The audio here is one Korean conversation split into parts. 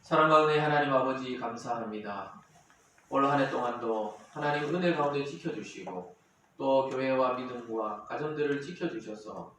사랑과 은혜 하나님 아버지 감사합니다. 올 한 해 동안도 하나님 은혜 가운데 지켜주시고 또 교회와 믿음과 가정들을 지켜주셔서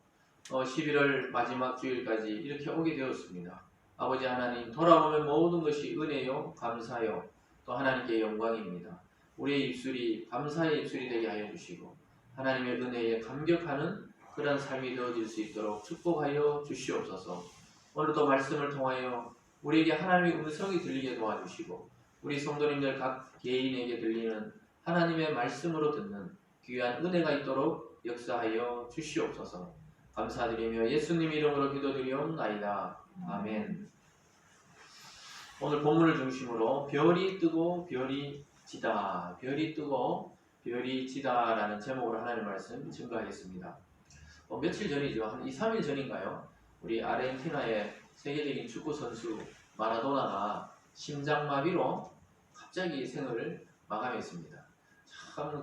11월 마지막 주일까지 이렇게 오게 되었습니다. 아버지 하나님, 돌아보면 모든 것이 은혜요 감사요 또 하나님께 영광입니다. 우리의 입술이 감사의 입술이 되게 하여 주시고 하나님의 은혜에 감격하는 그런 삶이 되어질 수 있도록 축복하여 주시옵소서. 오늘도 말씀을 통하여 우리에게 하나님의 음성이 들리게 도와주시고 우리 성도님들 각 개인에게 들리는 하나님의 말씀으로 듣는 귀한 은혜가 있도록 역사하여 주시옵소서. 감사드리며 예수님 이름으로 기도드리옵나이다. 아멘. 오늘 본문을 중심으로 별이 뜨고 별이 지다, 별이 뜨고 별이 지다라는 제목으로 하나님의 말씀 증거하겠습니다. 며칠 전이죠. 한 2, 3일 전인가요? 우리 아르헨티나의 세계적인 축구 선수 마라도나가 심장마비로 갑자기 생을 마감했습니다. 참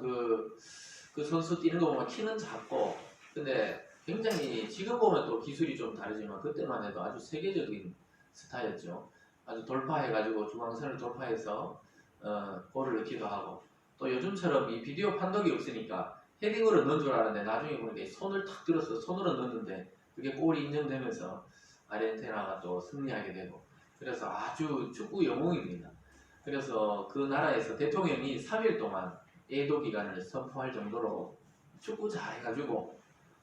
그 선수 뛰는 거 보면 키는 작고 근데 굉장히 지금 보면 또 기술이 좀 다르지만 그때만 해도 아주 세계적인 스타였죠. 아주 돌파해가지고 중앙선을 돌파해서 골을 넣기도 하고 또 요즘처럼 이 비디오 판독이 없으니까 헤딩으로 넣은 줄 알았는데 나중에 보니까 손을 탁 들어서 손으로 넣었는데 그게 골이 인정되면서 아르헨티나가 또 승리하게 되고 그래서 아주 축구 영웅입니다. 그래서 그 나라에서 대통령이 3일 동안 애도 기간을 선포할 정도로 축구 잘해가지고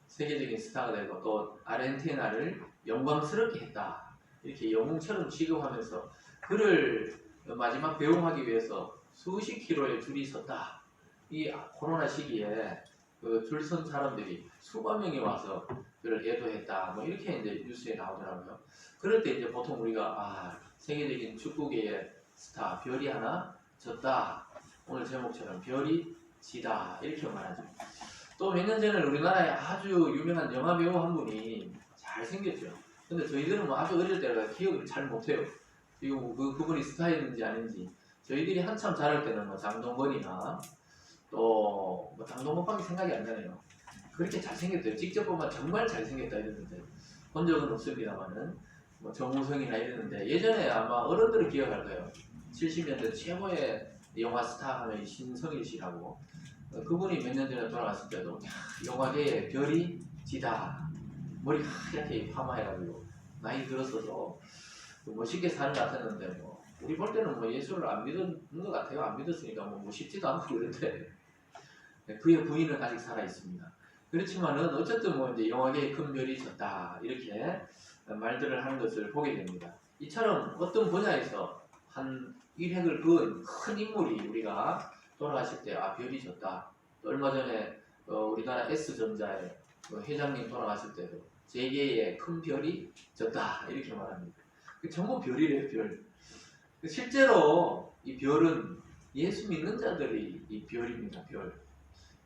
세계적인 스타가 되고 또 아르헨티나를 영광스럽게 했다. 이렇게 영웅처럼 취급하면서 그를 마지막 배웅하기 위해서 수십 킬로의 줄이 섰다. 이 코로나 시기에 그 줄 선 사람들이 수만 명이 와서 그를 애도했다. 뭐 이렇게 이제 뉴스에 나오더라고요. 그럴 때 이제 보통 우리가 세계적인 축구계의 스타 별이 하나 졌다. 오늘 제목처럼 별이 지다 이렇게 말하죠. 또 몇 년 전에 우리나라에 아주 유명한 영화 배우 한 분이 잘생겼죠. 근데 저희들은 뭐 아주 어릴 때라 기억을 잘 못해요. 지금 그분이 스타였는지 아닌지. 저희들이 한참 자랄 때는 뭐 장동건이나 또 뭐 장동건밖에 생각이 안 나네요. 그렇게 잘생겼대요. 직접 보면 정말 잘생겼다 이러는데 본 적은 없습니다만은 뭐 정우성이나 이러는데 예전에 아마 어른들은 기억할 거예요. 70년대 최고의 영화 스타 하면 신성일 씨라고 그분이 몇 년 전에 돌아갔을 때도 영화계의 별이 지다. 머리 이렇게 파마해가지고 나이 들었어도 멋있게 사는 것 같았는데 뭐 우리 볼 때는 뭐 예수를 안 믿는 것 같아요. 안 믿었으니까 뭐 쉽지도 않고 그런데 그의 부인은 아직 살아 있습니다. 그렇지만은 어쨌든 뭐 이제 영화계의 큰 별이 졌다 이렇게 말들을 하는 것을 보게 됩니다. 이처럼 어떤 분야에서 한 일획을 그은 큰 인물이 우리가 돌아가실 때 별이 졌다. 또 얼마 전에 우리나라 S전자의 회장님 돌아가실 때도 재계의 큰 별이 졌다 이렇게 말합니다. 전부 별이래요. 별. 실제로 이 별은 예수 믿는 자들이 이 별입니다. 별.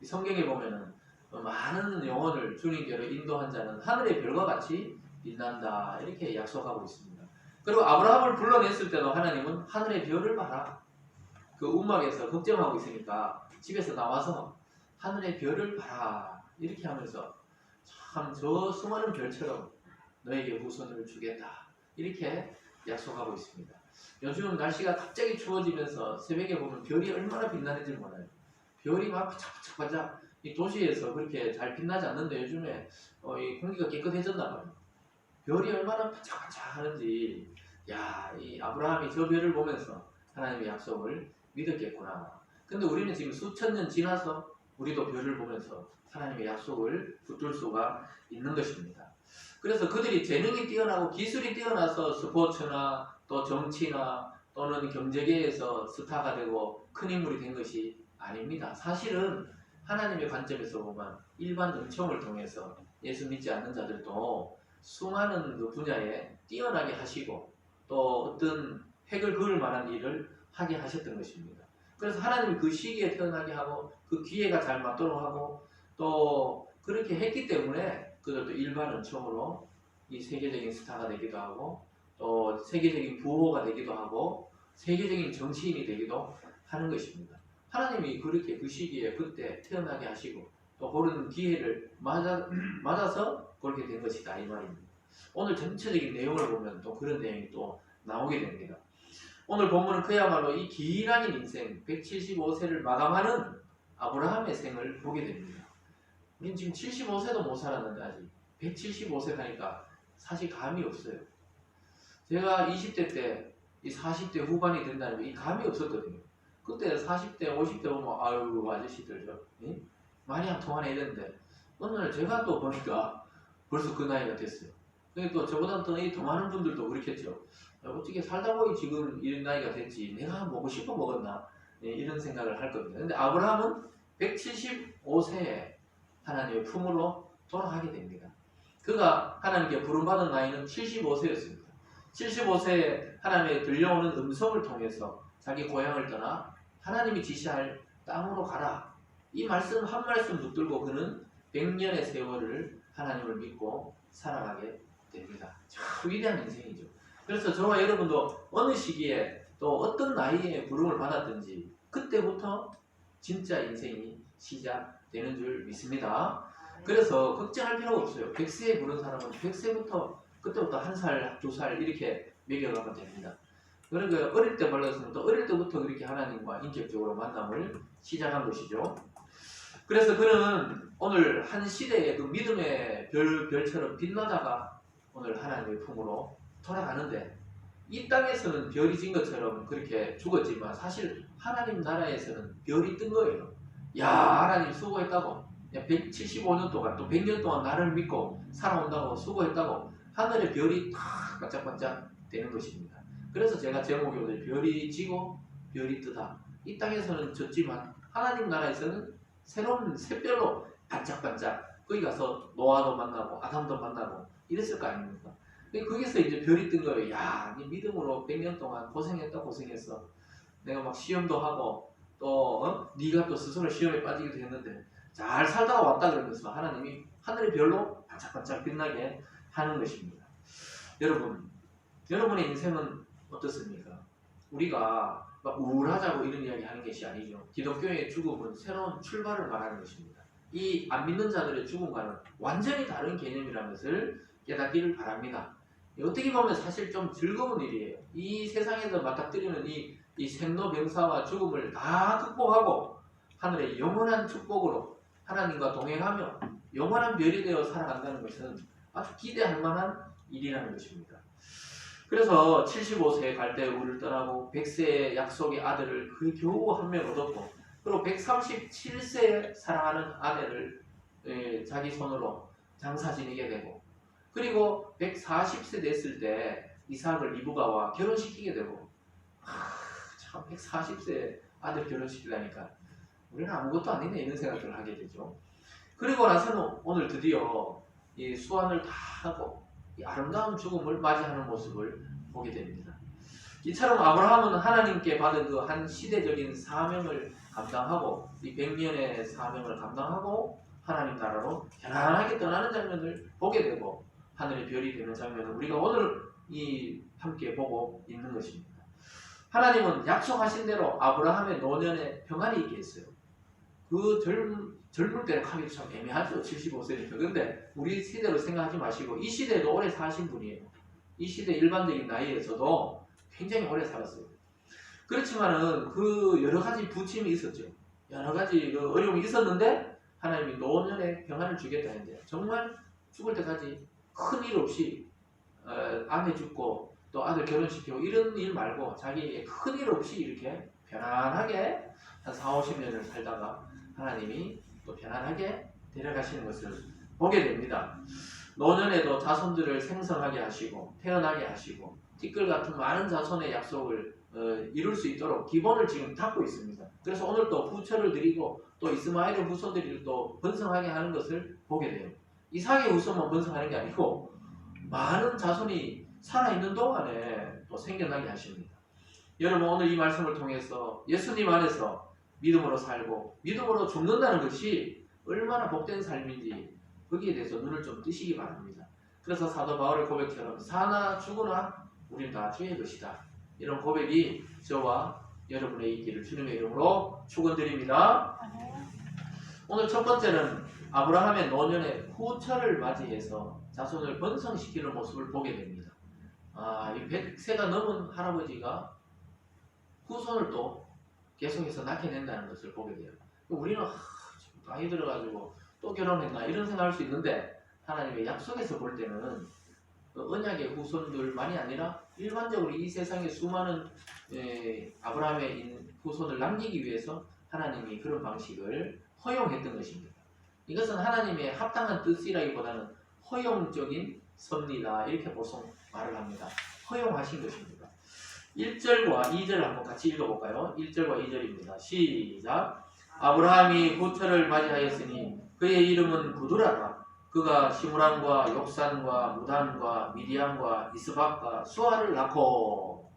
성경에 보면은 많은 영혼을 주님께로 인도한 자는 하늘의 별과 같이 빛난다 이렇게 약속하고 있습니다. 그리고 아브라함을 불러냈을 때도 하나님은 하늘의 별을 봐라. 그 움막에서 걱정하고 있으니까 집에서 나와서 하늘의 별을 봐라 이렇게 하면서 참 저 수많은 별처럼 너에게 후손을 주겠다 이렇게 약속하고 있습니다. 요즘 날씨가 갑자기 추워지면서 새벽에 보면 별이 얼마나 빛나는지 몰라요. 별이 막 반짝반짝 이 도시에서 그렇게 잘 빛나지 않는데 요즘에 이 공기가 깨끗해졌나 봐요. 별이 얼마나 반짝반짝 하는지 이 아브라함이 저 별을 보면서 하나님의 약속을 믿었겠구나. 근데 우리는 지금 수천 년 지나서 우리도 별을 보면서 하나님의 약속을 붙들 수가 있는 것입니다. 그래서 그들이 재능이 뛰어나고 기술이 뛰어나서 스포츠나 또 정치나 또는 경제계에서 스타가 되고 큰 인물이 된 것이 아닙니다. 사실은 하나님의 관점에서 보면 일반 은총을 통해서 예수 믿지 않는 자들도 수많은 그 분야에 뛰어나게 하시고 또 어떤 획을 그을 만한 일을 하게 하셨던 것입니다. 그래서 하나님이 그 시기에 태어나게 하고 그 기회가 잘 맞도록 하고 또 그렇게 했기 때문에 그들도 일반 은총으로 이 세계적인 스타가 되기도 하고 또 세계적인 부호가 되기도 하고 세계적인 정치인이 되기도 하는 것입니다. 하나님이 그렇게 그 시기에 그때 태어나게 하시고 또 그런 기회를 맞아서 그렇게 된 것이다 이 말입니다. 오늘 전체적인 내용을 보면 또 그런 내용이 또 나오게 됩니다. 오늘 본문은 그야말로 이 기나긴 인생 175세를 마감하는 아브라함의 생을 보게 됩니다. 우린 지금 75세도 못 살았는데 아직 175세 가니까 사실 감이 없어요. 제가 20대 때 이 40대 후반이 된다는 게 이 감이 없었거든요. 그때 40대, 50대 보면 아유 아저씨들 저 말이 안 통하네 이랬는데 어느 날 제가 또 보니까 벌써 그 나이가 됐어요. 그러니까 또 저보다 더 많은 분들도 그렇겠죠. 어떻게 살다 보니 지금 이런 나이가 됐지 내가 먹고 싶어 먹었나 이런 생각을 할 겁니다. 근데 아브라함은 175세에 하나님의 품으로 돌아가게 됩니다. 그가 하나님께 부름받은 나이는 75세였습니다. 75세에 하나님의 들려오는 음성을 통해서 자기 고향을 떠나 하나님이 지시할 땅으로 가라. 이 말씀 한 말씀 붙들고 그는 100년의 세월을 하나님을 믿고 살아가게 됩니다. 참 위대한 인생이죠. 그래서 저와 여러분도 어느 시기에 또 어떤 나이에 부름을 받았든지 그때부터 진짜 인생이 시작되는 줄 믿습니다. 그래서 걱정할 필요가 없어요. 100세에 부른 사람은 100세부터 그때부터 1살, 2살 이렇게 매겨가면 됩니다. 그러니까 어릴 때 발랐으면 또 어릴 때부터 그렇게 하나님과 인격적으로 만남을 시작한 것이죠. 그래서 그는 오늘 한 시대의 그 믿음의 별처럼 빛나다가 오늘 하나님의 품으로 돌아가는데 이 땅에서는 별이 진 것처럼 그렇게 죽었지만 사실 하나님 나라에서는 별이 뜬 거예요. 야 하나님 수고했다고 175년 동안 또 100년 동안 나를 믿고 살아온다고 수고했다고 하늘의 별이 다 반짝반짝 되는 것입니다. 그래서 제가 제목이 오늘 별이 지고 별이 뜨다. 이 땅에서는 졌지만 하나님 나라에서는 새로운 샛별로 반짝반짝 거기 가서 노아도 만나고 아담도 만나고 이랬을 거 아닙니까? 거기서 이제 별이 뜬 거예요. 야, 네 믿음으로 100년 동안 고생했다 고생했어. 내가 막 시험도 하고 또 네가 또 스스로 시험에 빠지기도 했는데 잘 살다가 왔다 그러면서 하나님이 하늘의 별로 반짝반짝 빛나게 하는 것입니다. 여러분의 인생은 어떻습니까? 우리가 막 우울하자고 이런 이야기 하는 것이 아니죠. 기독교의 죽음은 새로운 출발을 말하는 것입니다. 이 안 믿는 자들의 죽음과는 완전히 다른 개념이라는 것을 깨닫기를 바랍니다. 어떻게 보면 사실 좀 즐거운 일이에요. 이 세상에서 맞닥뜨리는 이 생로병사와 죽음을 다 극복하고 하늘의 영원한 축복으로 하나님과 동행하며 영원한 별이 되어 살아간다는 것은 아주 기대할 만한 일이라는 것입니다. 그래서 75세에 갈 때 우리를 떠나고 100세의 약속의 아들을 그 겨우 한 명 얻었고 그리고 137세에 사랑하는 아내를 자기 손으로 장사 지내게 되고 그리고 140세 됐을 때 이삭을 리브가와 결혼시키게 되고 참 140세 아들 결혼시키려니까 우리는 아무것도 아니네 이런 생각을 하게 되죠. 그리고 나서는 오늘 드디어 이 수완을 다 하고 이 아름다운 죽음을 맞이하는 모습을 보게 됩니다. 이처럼 아브라함은 하나님께 받은 그 한 시대적인 사명을 감당하고 이 100년의 사명을 감당하고 하나님 나라로 편안하게 떠나는 장면을 보게 되고 하늘의 별이 되는 장면을 우리가 오늘 함께 보고 있는 것입니다. 하나님은 약속하신 대로 아브라함의 노년에 평안이 있게 했어요. 그 젊을 때는 하기도 참 애매하죠. 75세니까. 그런데 우리 시대로 생각하지 마시고 이 시대에도 오래 사신 분이에요. 이 시대 일반적인 나이에서도 굉장히 오래 살았어요. 그렇지만은 그 여러 가지 부침이 있었죠. 여러 가지 그 어려움이 있었는데 하나님이 노년에 평안을 주겠다 했는데 정말 죽을 때까지 큰 일 없이 아내 죽고 또 아들 결혼시키고 이런 일 말고 자기 큰 일 없이 이렇게 편안하게 한 4, 50년을 살다가 하나님이 또 편안하게 데려가시는 것을 보게 됩니다. 노년에도 자손들을 생성하게 하시고 태어나게 하시고 티끌 같은 많은 자손의 약속을 이룰 수 있도록 기본을 지금 닦고 있습니다. 그래서 오늘 또 후처를 드리고 또 이스마엘의 후손들이 또 번성하게 하는 것을 보게 돼요. 이삭의 후손만 번성하는 게 아니고 많은 자손이 살아있는 동안에 또 생겨나게 하십니다. 여러분 오늘 이 말씀을 통해서 예수님 안에서 믿음으로 살고 믿음으로 죽는다는 것이 얼마나 복된 삶인지 거기에 대해서 눈을 좀 뜨시기 바랍니다. 그래서 사도 바울의 고백처럼 사나 죽으나 우리는 다 주의 것이다. 이런 고백이 저와 여러분의 있기를 주님의 이름으로 축원드립니다. 오늘 첫 번째는 아브라함의 노년의 후처를 맞이해서 자손을 번성시키는 모습을 보게 됩니다. 이 100세가 넘은 할아버지가 후손을 또 계속해서 낳게 된다는 것을 보게 돼요. 우리는 나이 들어가지고 또 결혼했나 이런 생각할 수 있는데 하나님의 약속에서 볼 때는 언약의 후손들만이 아니라 일반적으로 이 세상에 수많은 아브라함의 후손을 남기기 위해서 하나님이 그런 방식을 허용했던 것입니다. 이것은 하나님의 합당한 뜻이라기보다는 허용적인 섭리다 이렇게 보통 말을 합니다. 허용하신 것입니다. 1절과 2절 한번 같이 읽어볼까요? 1절과 2절입니다. 시작. 아브라함이 후처를 맞이하였으니 그의 이름은 구두라라. 그가 시므람과 욕산과 무단과 미디안과 이스박과 수아를 낳고,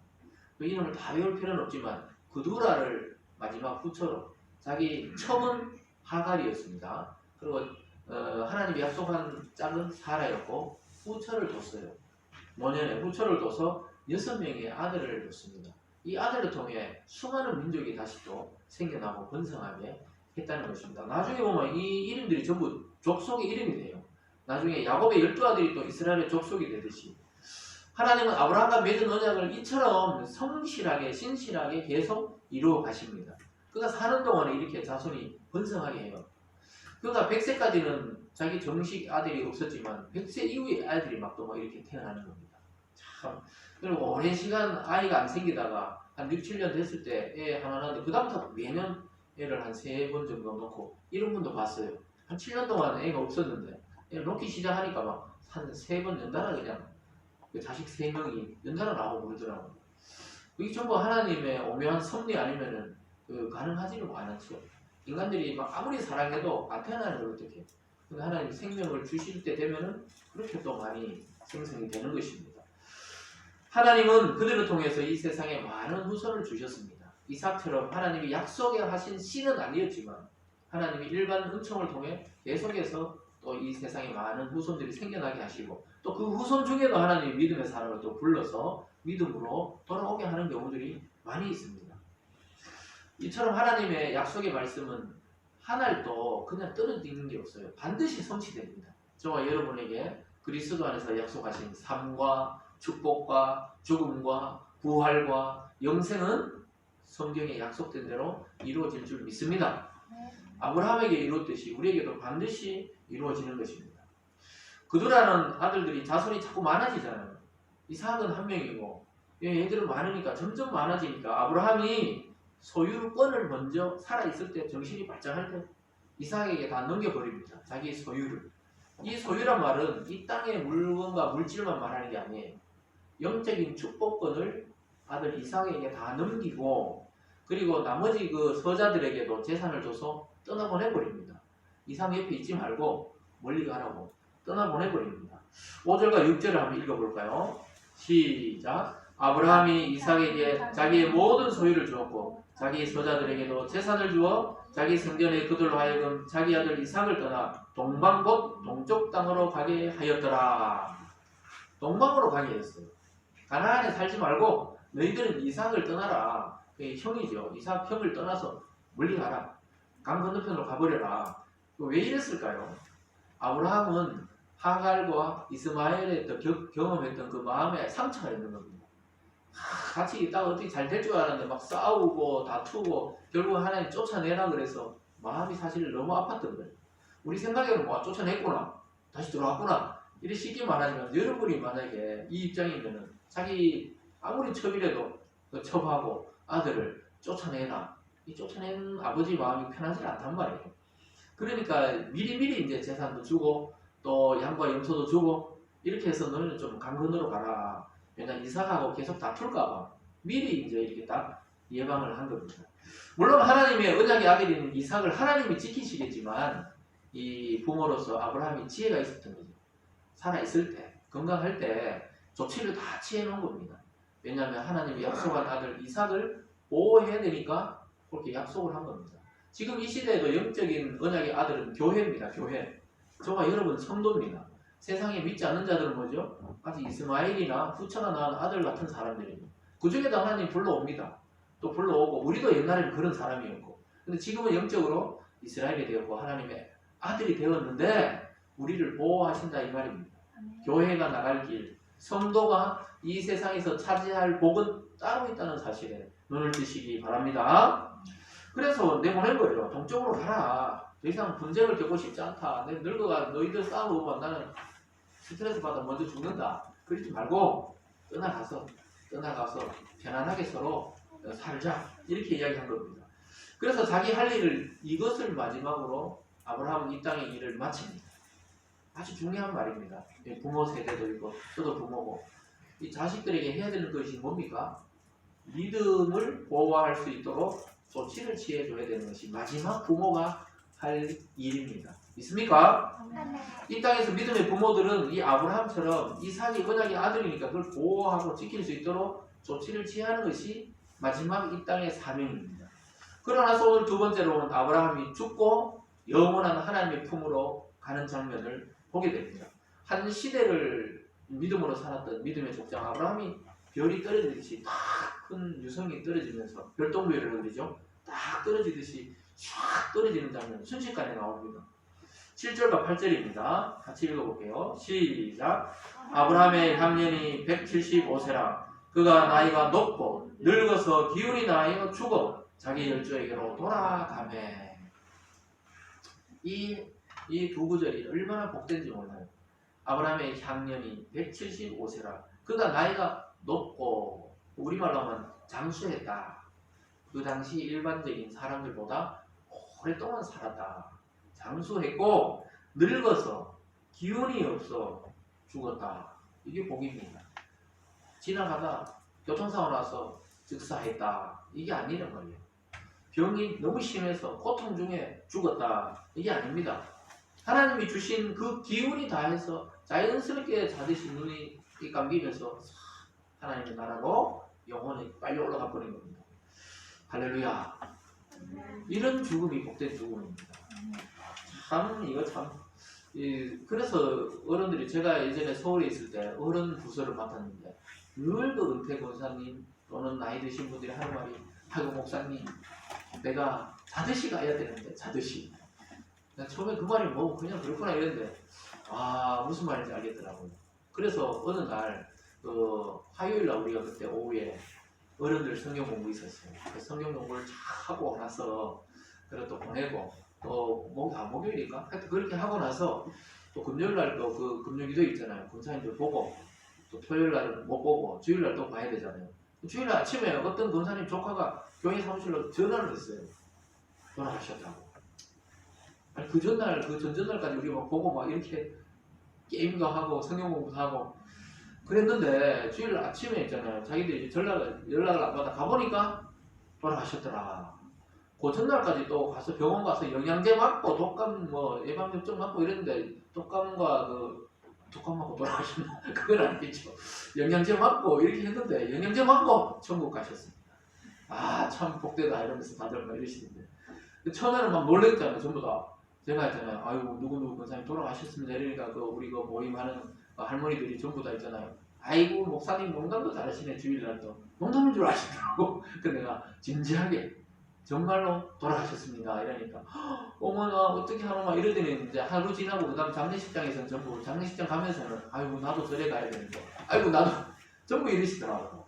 그 이름을 다 외울 필요는 없지만 구두라를 마지막 후처로, 자기 첨은 하갈이었습니다. 그리고 하나님이 약속한 짝은 사라였고 후처를 뒀어요. 노년에 후처를 둬서 6명의 아들을 뒀습니다. 이 아들을 통해 수많은 민족이 다시 또 생겨나고 번성하게 했다는 것입니다. 나중에 보면 이 이름들이 전부 족속의 이름이 돼요. 나중에 야곱의 12아들이 또 이스라엘의 족속이 되듯이 하나님은 아브라함과 맺은 언약을 이처럼 성실하게 신실하게 계속 이루어 가십니다. 그가 사는 동안에 이렇게 자손이 번성하게 해요. 그가 100세까지는 자기 정식 아들이 없었지만 100세 이후에 아들이 막 또 이렇게 태어나는 겁니다. 참. 그리고 오랜 시간 아이가 안 생기다가 한 6, 7년 됐을 때 애 하나 낳는데 그 다음부터 매년 애를 한 3번 정도 놓고 이런 분도 봤어요. 한 7년 동안 애가 없었는데 애를 놓기 시작하니까 막 한 3번 연달아 그냥 그 자식 3명이 연달아 나오고 그러더라고요. 이게 전부 하나님의 오묘한 섭리 아니면은 가능하지는 않았죠. 인간들이 막 아무리 사랑해도 안 태어나는 걸 어떻게. 근데 하나님이 생명을 주실 때 되면은 그렇게 또 많이 생성이 되는 것입니다. 하나님은 그들을 통해서 이 세상에 많은 후손을 주셨습니다. 이삭처럼 하나님이 약속에 하신 씨는 아니었지만 하나님이 일반 은총을 통해 계속해서 또 이 세상에 많은 후손들이 생겨나게 하시고 또 그 후손 중에도 하나님이 믿음의 사람을 또 불러서 믿음으로 돌아오게 하는 경우들이 많이 있습니다. 이처럼 하나님의 약속의 말씀은 하늘도 그냥 떨어지는 게 없어요. 반드시 성취됩니다. 저와 여러분에게 그리스도 안에서 약속하신 삶과 축복과 죽음과 부활과 영생은 성경에 약속된 대로 이루어질 줄 믿습니다. 아브라함에게 이루었듯이 우리에게도 반드시 이루어지는 것입니다. 그두라는 아들들이 자손이 자꾸 많아지잖아요. 이삭은 한 명이고 얘들은 많으니까 점점 많아지니까 아브라함이 소유권을 먼저 살아있을 때 정신이 발전할 때 이삭에게 다 넘겨버립니다. 자기 소유를. 이 소유란 말은 이 땅의 물건과 물질만 말하는 게 아니에요. 영적인 축복권을 아들 이삭에게 다 넘기고 그리고 나머지 그 서자들에게도 재산을 줘서 떠나보내버립니다. 이삭 옆에 있지 말고 멀리 가라고 떠나보내버립니다. 5절과 6절을 한번 읽어볼까요? 시작. 아브라함이 이삭에게 자기의 모든 소유를 주었고 자기 서자들에게도 재산을 주어 자기 성전에 그들로 하여금 자기 아들 이삭을 떠나 동방 곧 동쪽 땅으로 가게 하였더라. 동방으로 가게 했어요. 가나안에 살지 말고 너희들은 이삭을 떠나라. 그게 형이죠. 이삭 형을 떠나서 멀리 가라. 강 건너편으로 가버려라. 왜 이랬을까요? 아브라함은 하갈과 이스마엘에 경험했던 그 마음에 상처가 있는 겁니다. 같이 있다가 어떻게 잘 될 줄 알았는데 막 싸우고 다투고 결국 하나님 쫓아내라 그래서 마음이 사실 너무 아팠던 거예요. 우리 생각에는 뭐 쫓아냈구나 다시 들어왔구나 이렇게 쉽게 말하지만 여러분이 만약에 이 입장이면은 자기 아무리 첩이라도 첩하고 아들을 쫓아내라 이 쫓아낸 아버지 마음이 편하지 않단 말이에요. 그러니까 미리미리 이제 재산도 주고 또 양과 염소도 주고 이렇게 해서 너는 좀 강건으로 가라. 왜냐면 이삭하고 계속 다툴까봐 미리 이제 이렇게 딱 예방을 한 겁니다. 물론 하나님의 언약의 아들인 이삭을 하나님이 지키시겠지만 이 부모로서 아브라함이 지혜가 있었던 거죠. 살아있을 때 건강할 때 조치를 다 취해놓은 겁니다. 왜냐하면 하나님이 약속한 아들 이삭을 보호해야 되니까 그렇게 약속을 한 겁니다. 지금 이 시대에도 영적인 언약의 아들은 교회입니다. 교회. 저와 여러분 성도입니다. 세상에 믿지 않는 자들은 뭐죠? 아직 이스마엘이나 후처가 낳은 아들 같은 사람들입니다. 그 중에도 하나님 불러옵니다. 또 불러오고 우리도 옛날에는 그런 사람이었고 근데 지금은 영적으로 이스라엘이 되었고 하나님의 아들이 되었는데 우리를 보호하신다 이 말입니다. 교회가 나갈 길 성도가 이 세상에서 차지할 복은 따로 있다는 사실에 눈을 뜨시기 바랍니다. 그래서 내보낸 거예요. 동쪽으로 가라. 더 이상 분쟁을 겪고 싶지 않다. 내 늙어가 너희들 싸우고 보면 나는 스트레스 받아 먼저 죽는다. 그러지 말고 떠나가서 편안하게 서로 살자. 이렇게 이야기한 겁니다. 그래서 자기 할 일을 이것을 마지막으로 아브라함은 이 땅의 일을 마칩니다. 아주 중요한 말입니다. 부모 세대도 있고 저도 부모고 이 자식들에게 해야 되는 것이 뭡니까? 믿음을 보호할 수 있도록 조치를 취해줘야 되는 것이 마지막 부모가 할 일입니다. 있습니까? 이 땅에서 믿음의 부모들은 이 아브라함처럼 이삭이 언약의 아들이니까 그걸 보호하고 지킬 수 있도록 조치를 취하는 것이 마지막 이 땅의 사명입니다. 그러나서 오늘 두 번째로는 아브라함이 죽고 영원한 하나님의 품으로 가는 장면을 보게 됩니다. 한 시대를 믿음으로 살았던 믿음의 족장 아브라함이 별이 떨어지듯이 딱 큰 유성이 떨어지면서 별똥별이라고 그러죠. 딱 떨어지듯이 쫙 떨어지는 장면 순식간에 나옵니다. 7절과 8절입니다. 같이 읽어볼게요. 시작. 아브라함의 향년이 175세라. 그가 나이가 높고 늙어서 기운이 나하여 죽어 자기 열조에게로 돌아가매. 이 두 구절이 얼마나 복된지 몰라요. 아브라함의 향년이 175세라. 그가 나이가 높고 우리말로 하면 장수했다. 그 당시 일반적인 사람들보다 오랫동안 살았다. 장수했고 늙어서 기운이 없어 죽었다. 이게 복입니다. 지나가다 교통사고 나서 즉사했다. 이게 아니란 말이에요. 병이 너무 심해서 고통 중에 죽었다. 이게 아닙니다. 하나님이 주신 그 기운이 다해서 자연스럽게 자듯이 눈이 감기면서 하나님의 나라로 영혼이 빨리 올라가 버린 겁니다. 할렐루야. 이런 죽음이 복된 죽음입니다. 이거 참. 그래서 어른들이 제가 예전에 서울에 있을 때 어른 부서를 맡았는데 늘 그 은퇴 권사님 또는 나이 드신 분들이 하는 말이 아이고 목사님 내가 자듯이 가야 되는데 자듯이. 처음에 그 말이 뭐 그냥 그렇구나 이랬는데 무슨 말인지 알겠더라고요. 그래서 어느 날 화요일날 우리가 그때 오후에 어른들 성경 공부 있었어요. 그 성경 공부를 쫙 하고 나서 그래 또 보내고 또 목요일인가? 하여튼 그렇게 하고 나서 또 금요일날 또 그 금요기도 있잖아요. 권사님들 보고 또 토요일날 못 보고 주일날 또 봐야 되잖아요. 주일날 아침에 어떤 권사님 조카가 교회 사무실로 전화를 했어요. 돌아가셨다고. 아니 그 전날 그 전전날까지 우리 막 보고 막 이렇게 게임도 하고 성경 공부도 하고 그랬는데 주일 아침에 있잖아요. 자기들이 연락을 안 받아 가보니까 돌아가셨더라. 그 전날까지 또 가서 병원 가서 영양제 맞고 독감 예방접종 맞고 이랬는데 독감 맞고 돌아가셨나? 그건 아니겠죠. 영양제 맞고 이렇게 했는데 영양제 맞고 천국 가셨습니다. 참 복되다 이러면서 다들 막 이러시는데 처음에는 막 놀랬잖아요. 전부 다. 제가 했잖아요. 아이고 누구 권사님 돌아가셨습니다. 이러니까 우리 모임하는 할머니들이 전부 다 있잖아요. 아이고 목사님 농담도 잘하시네. 주일날도 농담인 줄 아시더라고. 근데 내가 진지하게 정말로 돌아가셨습니다. 이러니까 어머나 어떻게 하노 막 이러더니 이제 하루 지나고 그 다음 장례식장에서는 전부 장례식장 가면서는 아이고 나도 절에 가야 되는데 아이고 나도 전부 이러시더라고.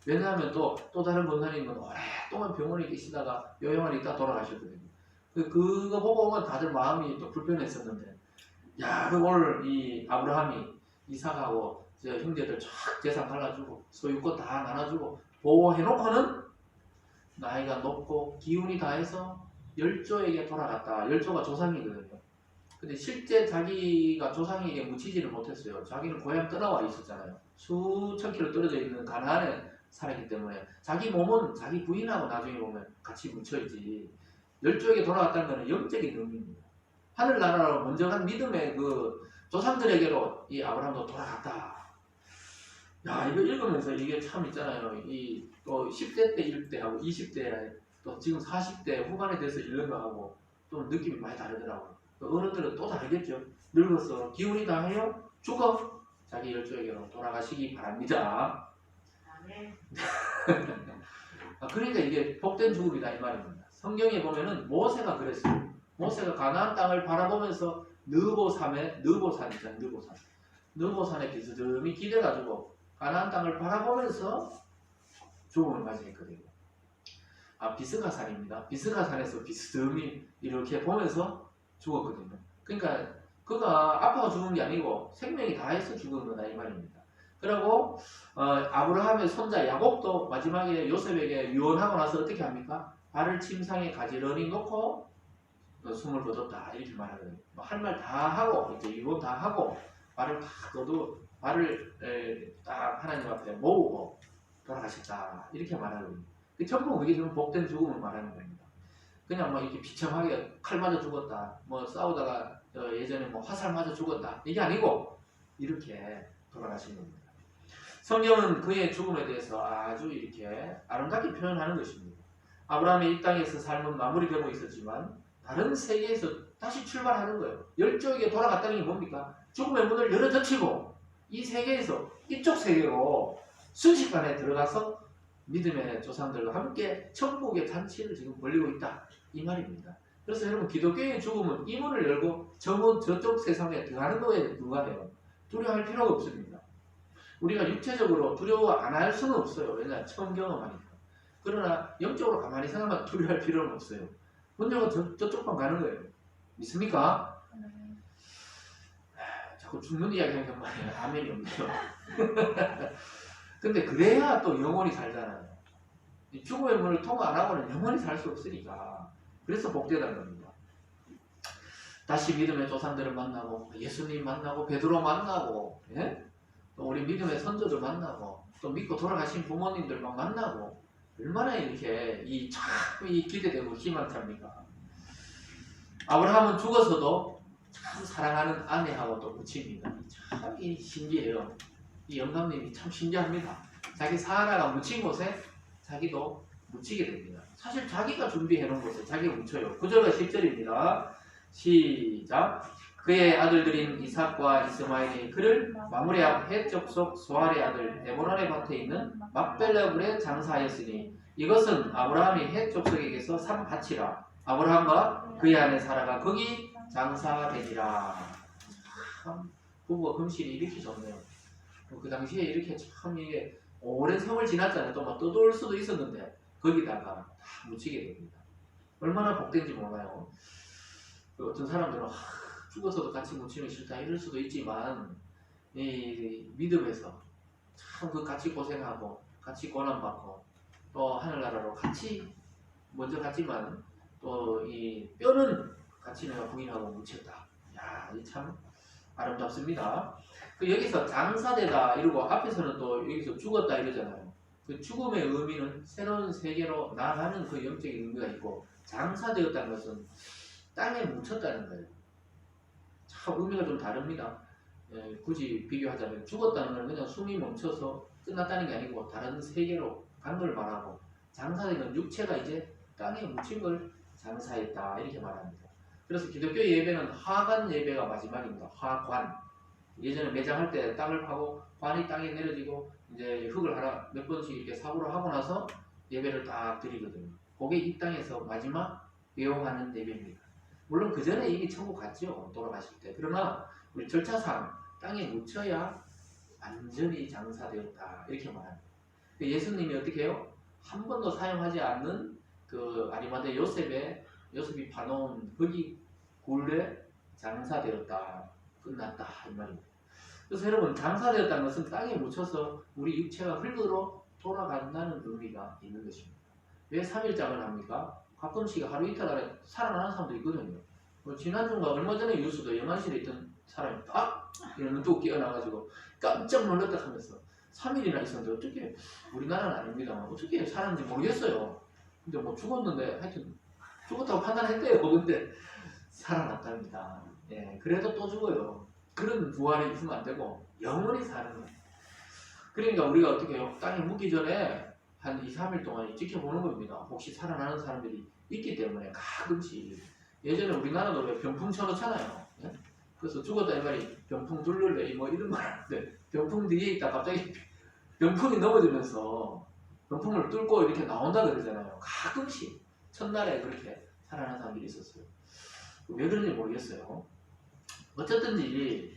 왜냐하면 또 다른 권사님은 오랫동안 병원에 계시다가 요양원에 있다 돌아가셨거든요. 그거 보고 오면 다들 마음이 또 불편했었는데 오늘 이 아브라함이 이삭하고 형제들 쫙 재산 갈라주고 소유권 다 나눠주고 보호해놓고는 나이가 높고 기운이 다해서 열조에게 돌아갔다. 열조가 조상이거든요. 근데 실제 자기가 조상에게 묻히지를 못했어요. 자기는 고향 떠나와 있었잖아요. 수천 킬로 떨어져 있는 가나안에 살았기 때문에 자기 몸은 자기 부인하고 나중에 보면 같이 묻혀있지. 열조에게 돌아갔다는 것은 영적인 의미입니다. 하늘나라로 먼저 간 믿음의 그 조상들에게로 이 아브라함도 돌아갔다. 이거 읽으면서 이게 참 있잖아요. 또 10대 때 읽을 때하고 20대 또 지금 40대 후반에 대해서 읽는 거하고 또 느낌이 많이 다르더라고요. 어른들은 또 다르겠죠. 늙어서 기운이 다해요. 죽어. 자기 열조에게로 돌아가시기 바랍니다. 그러니까 이게 복된 죽음이다 이 말입니다. 성경에 보면은 모세가 그랬어요. 모세가 가나안 땅을 바라보면서 느보산 있잖아요. 느고산에 비스듬히 기대가지고 가나안 땅을 바라보면서 죽음을 맞이했거든요. 비스가산입니다. 비스가산에서 비스듬히 이렇게 보면서 죽었거든요. 그러니까 그가 아파서 죽은 게 아니고 생명이 다해서 죽은 거다 이 말입니다. 그리고 아브라함의 손자 야곱도 마지막에 요셉에게 유언하고 나서 어떻게 합니까? 발을 침상에 가지런히 놓고 숨을 거뒀다 이렇게 말하거든요. 할 말 다 하고 이제 유언 다 하고 발을 딱 거두 발을 딱 하나님 앞에 모으고 돌아가셨다 이렇게 말하거든요. 전부 그게 좀 복된 죽음을 말하는 겁니다. 그냥 뭐 이렇게 비참하게 칼 맞아 죽었다, 뭐 싸우다가 예전에 뭐 화살 맞아 죽었다 이게 아니고 이렇게 돌아가신 겁니다. 성경은 그의 죽음에 대해서 아주 이렇게 아름답게 표현하는 것입니다. 아브라함이 이 땅에서 삶은 마무리되고 있었지만 다른 세계에서 다시 출발하는 거예요. 열조에게 돌아갔다는 게 뭡니까? 죽음의 문을 열어젖히고 이 세계에서 이쪽 세계로 순식간에 들어가서 믿음의 조상들과 함께 천국의 잔치를 지금 벌리고 있다 이 말입니다. 그래서 여러분 기독교의 죽음은 이 문을 열고 저쪽 세상에 들어가는 거에 불과해요. 두려워할 필요가 없습니다. 우리가 육체적으로 두려워 안 할 수는 없어요. 왜냐 처음 경험하니까. 그러나 영적으로 가만히 생각하면 두려워할 필요는 없어요. 문 열고 저쪽만 가는 거예요. 믿습니까? 자꾸 죽는 이야기 하니까 말이에요. 아멘이 없네요. 근데 그래야 또 영원히 살잖아요. 죽음의 문을 통과 안 하고는 영원히 살 수 없으니까. 그래서 복되다는 겁니다. 다시 믿음의 조상들을 만나고 예수님 만나고 베드로 만나고 예? 또 우리 믿음의 선조들 만나고 또 믿고 돌아가신 부모님들 막 만나고 얼마나 이렇게 이 기대되고 희망찹니까? 아브라함은 죽어서도 참 사랑하는 아내하고 또 묻힙니다. 참 신기해요. 이 영감님이 참 신기합니다. 자기 사라가 묻힌 곳에 자기도 묻히게 됩니다. 사실 자기가 준비해놓은 곳에 자기가 묻혀요. 9절과 10절입니다. 시작. 그의 아들들인 이삭과 이스마엘이 그를 마므레암 헷 족속 소알의 아들 에브론의 밭에 있는 막벨라굴에 장사하였으니 이것은 아브라함이 헷 족속에게서 산 밭이라. 아브라함과 그의 아내 사라가 거기 장사되니라. 참 부부가 금실이 이렇게 좋네요. 그 당시에 이렇게 참 이게 오랜 세월 지났잖아요. 또 막 떠돌 수도 있었는데 거기다가 다 묻히게 됩니다. 얼마나 복된지 몰라요. 어떤 사람들은 죽어서도 같이 묻히면 싫다 이럴 수도 있지만 이 믿음에서 참 그 같이 고생하고 같이 고난받고 또 하늘나라로 같이 먼저 갔지만 또 이 뼈는 같이 내가 부인하고 묻혔다. 야, 이 참 아름답습니다. 여기서 장사되다 이러고 앞에서는 또 여기서 죽었다 이러잖아요. 그 죽음의 의미는 새로운 세계로 나아가는 그 영적인 의미가 있고 장사되었다는 것은 땅에 묻혔다는 거예요. 참 의미가 좀 다릅니다. 굳이 비교하자면 죽었다는 건 그냥 숨이 멈춰서 끝났다는 게 아니고 다른 세계로 간 걸 말하고 장사된 건 육체가 이제 땅에 묻힌 걸 장사했다 이렇게 말합니다. 그래서 기독교 예배는 화관 예배가 마지막입니다. 화관. 예전에 매장할 때 땅을 파고 관이 땅에 내려지고 이제 흙을 하나 몇 번씩 이렇게 사고를 하고 나서 예배를 딱 드리거든요. 그게 이 땅에서 마지막 배용하는 예배입니다. 물론 그 전에 이미 천국 갔죠. 돌아가실 때. 그러나 우리 절차상 땅에 묻혀야 완전히 장사되었다 이렇게 말합니다. 예수님이 어떻게 해요? 한 번도 사용하지 않는 그 아리마대 요셉이 파놓은 거기 굴에 장사되었다. 끝났다 이 말입니다. 그래서 여러분 장사되었다는 것은 땅에 묻혀서 우리 육체가 흙으로 돌아간다는 의미가 있는 것입니다. 왜 3일장을 합니까? 가끔씩 하루 이틀 안에 살아나는 사람도 있거든요. 지난주인가 얼마 전에 뉴스도 영안실에 있던 사람이 딱 이러면 또 깨어나가지고 깜짝 놀랐다 하면서 3일이나 있었는데 어떻게 우리나라는 아닙니다만 어떻게 살았는지 모르겠어요. 근데 뭐 죽었는데 하여튼 죽었다고 판단했대요. 근데 살아났답니다. 예, 그래도 또 죽어요. 그런 부활이 있으면 안 되고 영원히 사는 거예요. 그러니까 우리가 어떻게 해요? 땅에 묻기 전에 한 2, 3일 동안 지켜보는 겁니다. 혹시 살아나는 사람들이 있기 때문에 가끔씩 예전에 우리나라도 왜 병풍 쳐놓잖아요. 예? 그래서 죽었다 이 말이 병풍 둘러래 뭐 이런 말 하는데 병풍 뒤에 있다 갑자기 병풍이 넘어지면서 병풍을 뚫고 이렇게 나온다 그러잖아요. 가끔씩 첫날에 그렇게 살아나는 사람들이 있었어요. 왜 그런지 모르겠어요. 어쨌든지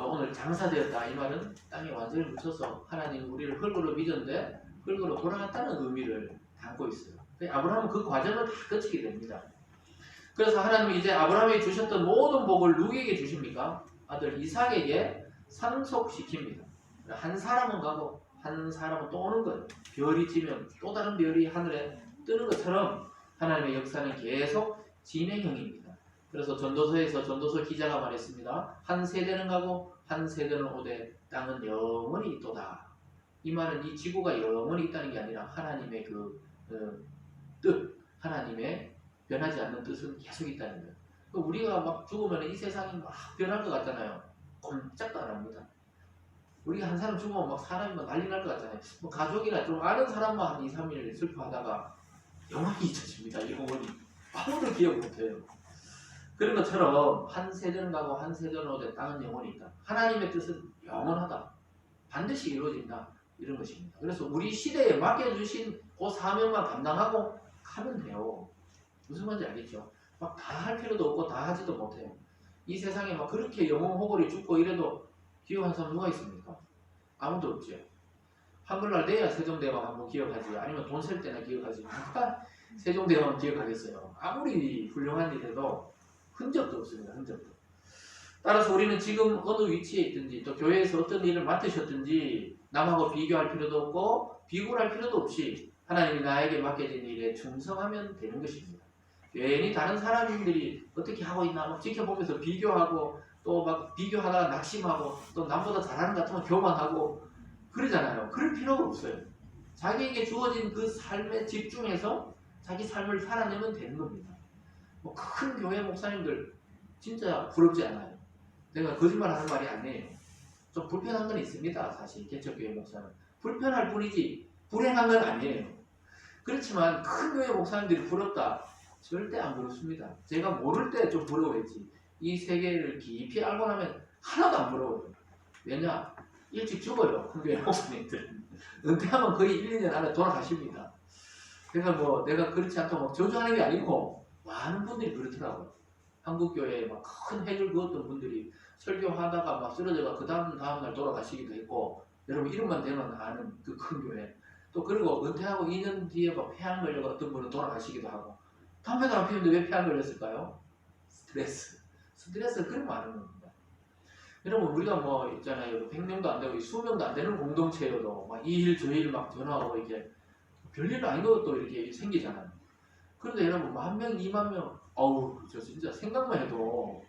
오늘 장사되었다 이 말은 땅에 완전히 묻혀서 하나님 우리를 흙으로 믿었는데 흙으로 돌아갔다는 의미를 담고 있어요. 아브라함은 그 과정을 다 거치게 됩니다. 그래서 하나님이 이제 아브라함에게 주셨던 모든 복을 누구에게 주십니까? 아들 이삭에게 상속시킵니다. 한 사람은 가고 한 사람은 또 오는 거예요. 별이 지면 또 다른 별이 하늘에 뜨는 것처럼 하나님의 역사는 계속 진행형입니다. 그래서 전도서에서 전도서 기자가 말했습니다. 한 세대는 가고 한 세대는 오되 땅은 영원히 있도다. 이 말은 이 지구가 영원히 있다는 게 아니라 하나님의 뜻, 하나님의 변하지 않는 뜻은 계속 있다는 거예요. 우리가 막 죽으면 이 세상이 막 변할 것 같잖아요. 꼼짝도 안 합니다. 우리가 한 사람 죽으면 막 사람이 막 난리 날 것 같잖아요. 뭐 가족이나 좀 아는 사람만 한 2, 3일 슬퍼하다가 영원히 잊혀집니다. 영원히. 아무도 기억 못해요. 그런 것처럼 한 세대는 가고 한 세대는 오되 땅은 영원히 있다. 하나님의 뜻은 영원하다. 반드시 이루어진다. 이런 것입니다. 그래서 우리 시대에 맡겨주신 그 사명만 감당하고 가면 돼요. 무슨 말인지 알겠죠? 막 다 할 필요도 없고 다 하지도 못해요. 이 세상에 막 그렇게 영웅호걸이 죽고 이래도 기억하는 사람 누가 있습니까? 아무도 없죠. 한글날 내야 세종대왕 한번 기억하지. 아니면 돈 셀 때나 기억하지. 누가 세종대왕 기억하겠어요. 아무리 훌륭한 일해도 흔적도 없습니다. 흔적도. 따라서 우리는 지금 어느 위치에 있든지 또 교회에서 어떤 일을 맡으셨든지 남하고 비교할 필요도 없고 비굴할 필요도 없이 하나님이 나에게 맡겨진 일에 충성하면 되는 것입니다. 괜히 다른 사람들이 어떻게 하고 있나 막 지켜보면서 비교하고 또 막 비교하다가 낙심하고 또 남보다 잘하는 것 같으면 교만하고 그러잖아요. 그럴 필요가 없어요. 자기에게 주어진 그 삶에 집중해서 자기 삶을 살아내면 되는 겁니다. 뭐 큰 교회 목사님들 진짜 부럽지 않아요. 내가 거짓말하는 말이 아니에요. 좀 불편한 건 있습니다. 사실 개척교회 목사는 불편할 뿐이지 불행한 건 아니에요. 그렇지만 큰 교회 목사님들이 부럽다? 절대 안 부럽습니다. 제가 모를 때 좀 부러워했지. 이 세계를 깊이 알고 나면 하나도 안 부러워요. 왜냐? 일찍 죽어요. 큰 교회 목사님들. 은퇴하면 거의 1, 2년 안에 돌아가십니다. 그러니까 뭐 내가 그렇지 않다고 막 저주하는 게 아니고 많은 분들이 그렇더라고요. 한국교회에 막 큰 해를 그었던 분들이 설교하다가 막 쓰러져가 그 다음날 돌아가시기도 했고, 여러분 이름만 대면 아는 그 큰 교회. 또 그리고 은퇴하고 2년 뒤에 막 폐암 걸려가 어떤 분은 돌아가시기도 하고. 담배도 안 피우는데 왜 폐암 걸렸을까요? 스트레스가 그리 많은 겁니다. 여러분 우리가 뭐 있잖아요. 100명도 안 되고 수명도 안 되는 공동체여도 막 이 일 저 일 막 전화하고 이게 별일 아닌 것도 이렇게 생기잖아요. 그런데 여러분 10,000명, 20,000명 어우 저 진짜 생각만 해도.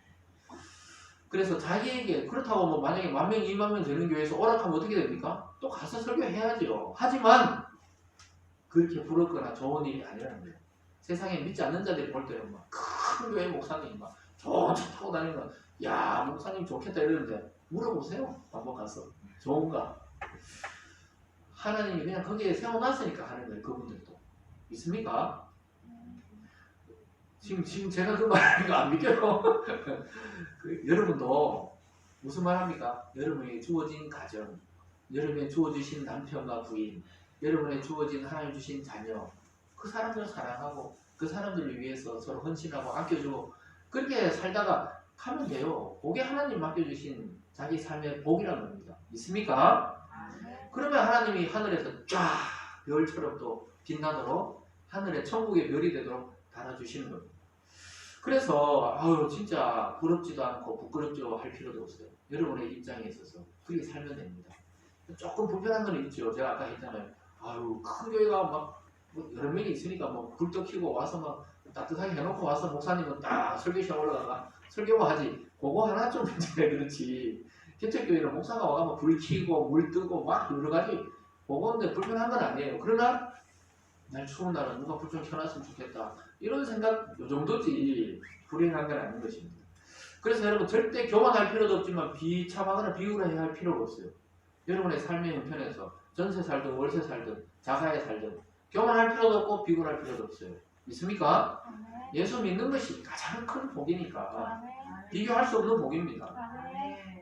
그래서 자기에게 그렇다고 뭐 만약에 10,000명, 20,000명 되는 교회에서 오락하면 어떻게 됩니까? 또 가서 설교해야죠. 하지만 그렇게 부럽거나 좋은 일이 아니라는 거예요. 세상에 믿지 않는 자들이 볼 때는 막 큰 교회 목사님 막 좋은 차 타고 다니는 야 목사님 좋겠다 이러는데 물어보세요. 한번 가서 좋은가? 하나님이 그냥 거기에 세워놨으니까 하는 거예요. 그분들도 믿습니까? 지금 제가 그 말하는 거 안 믿겨요? 여러분도 무슨 말합니까? 여러분에게 주어진 가정, 여러분에게 주어주신 남편과 부인, 여러분에게 주어진 하나님 주신 자녀, 그 사람들을 사랑하고 그 사람들을 위해서 서로 헌신하고 아껴주고 그렇게 살다가 가면 돼요. 그게 하나님 맡겨주신 자기 삶의 복이라는 겁니다. 믿습니까? 그러면 하나님이 하늘에서 쫙 별처럼 또 빛나도록 하늘의 천국의 별이 되도록 달아주시는 겁니다. 그래서 진짜 부럽지도 않고 부끄럽지도 할 필요도 없어요. 여러분의 입장에 있어서 그렇게 살면 됩니다. 조금 불편한 건 있죠. 제가 아까 했잖아요. 큰 교회가 막 여러 명이 있으니까 뭐 불도 켜고 와서 막 따뜻하게 해놓고 와서 목사님은 딱 설교실에 올라가가 설교만 하지. 그거 하나 좀 문제가 그렇지. 개척교회는 목사가 와가면 불 켜고 물 뜨고 막 여러 가지 그건데 불편한 건 아니에요. 그러나 날 추운 날은 누가 불 좀 켜놨으면 좋겠다. 이런 생각 요 정도지 불행한 건 아닌 것입니다. 그래서 여러분 절대 교만할 필요도 없지만 비참하거나 비굴해야 할 필요가 없어요. 여러분의 삶의 형편에서 전세 살든 월세 살든 자가에 살든 교만할 필요도 없고 비굴할 필요도 없어요. 믿습니까? 예수 믿는 것이 가장 큰 복이니까 비교할 수 없는 복입니다.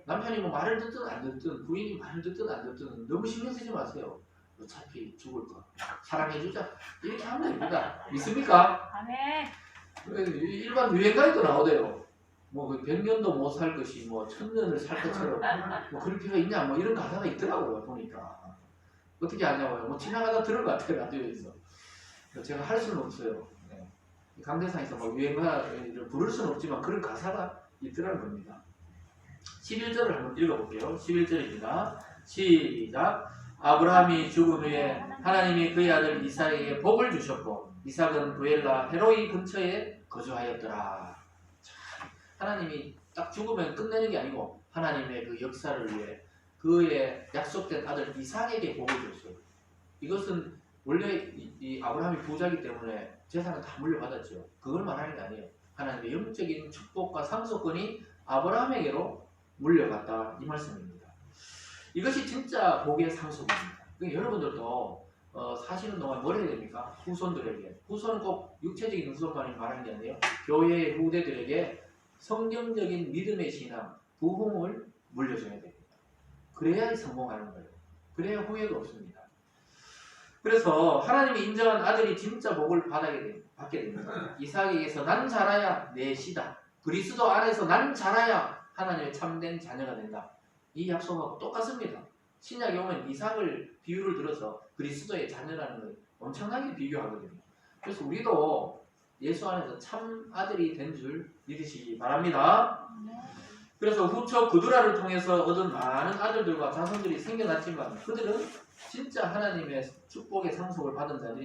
남편이 뭐 말을 듣든 안 듣든 부인이 말을 듣든 안 듣든 너무 신경 쓰지 마세요. 어차피 죽을 거 사랑해주자 이렇게 하면 됩니다. 믿습니까? 일반 유행가에도 나오대요. 뭐 100년도 못 살 것이 뭐 1000년을 살 것처럼 뭐 그럴 필요가 있냐 뭐 이런 가사가 있더라고요 보니까. 어떻게 아냐고요. 뭐 지나가다 들은 것 같아요 라디오에서. 제가 할 수는 없어요. 네. 강대상에서 뭐 유행가를 부를 수는 없지만 그런 가사가 있더라는 겁니다. 11절을 한번 읽어볼게요. 11절입니다. 시작. 아브라함이 죽은 후에 하나님이 그의 아들 이삭에게 복을 주셨고 이삭은 부엘라 헤로이 근처에 거주하였더라. 참, 하나님이 딱 죽으면 끝내는 게 아니고 하나님의 그 역사를 위해 그의 약속된 아들 이삭에게 복을 줬어요. 이것은 원래 이 아브라함이 부자이기 때문에 재산을 다 물려받았죠. 그걸 말하는 게 아니에요. 하나님의 영적인 축복과 상속권이 아브라함에게로 물려갔다 이 말씀입니다. 이것이 진짜 복의 상속입니다. 그러니까 여러분들도 사시는 동안 뭘 해야 됩니까? 후손들에게. 후손은 꼭 육체적인 후손만이 말하는 게 아니에요. 교회의 후대들에게 성경적인 믿음의 신앙, 부흥을 물려줘야 됩니다. 그래야 성공하는 거예요. 그래야 후회가 없습니다. 그래서 하나님이 인정한 아들이 진짜 복을 받게 됩니다. 이삭에게서 난 자라야 내 씨다. 그리스도 안에서 난 자라야 하나님의 참된 자녀가 된다. 이 약속하고 똑같습니다. 신약에 오면 이삭을 비유를 들어서 그리스도의 자녀라는 걸 엄청나게 비교하거든요. 그래서 우리도 예수 안에서 참 아들이 된 줄 믿으시기 바랍니다. 그래서 후처 구두라를 통해서 얻은 많은 아들들과 자손들이 생겨났지만 그들은 진짜 하나님의 축복의 상속을 받은 자들이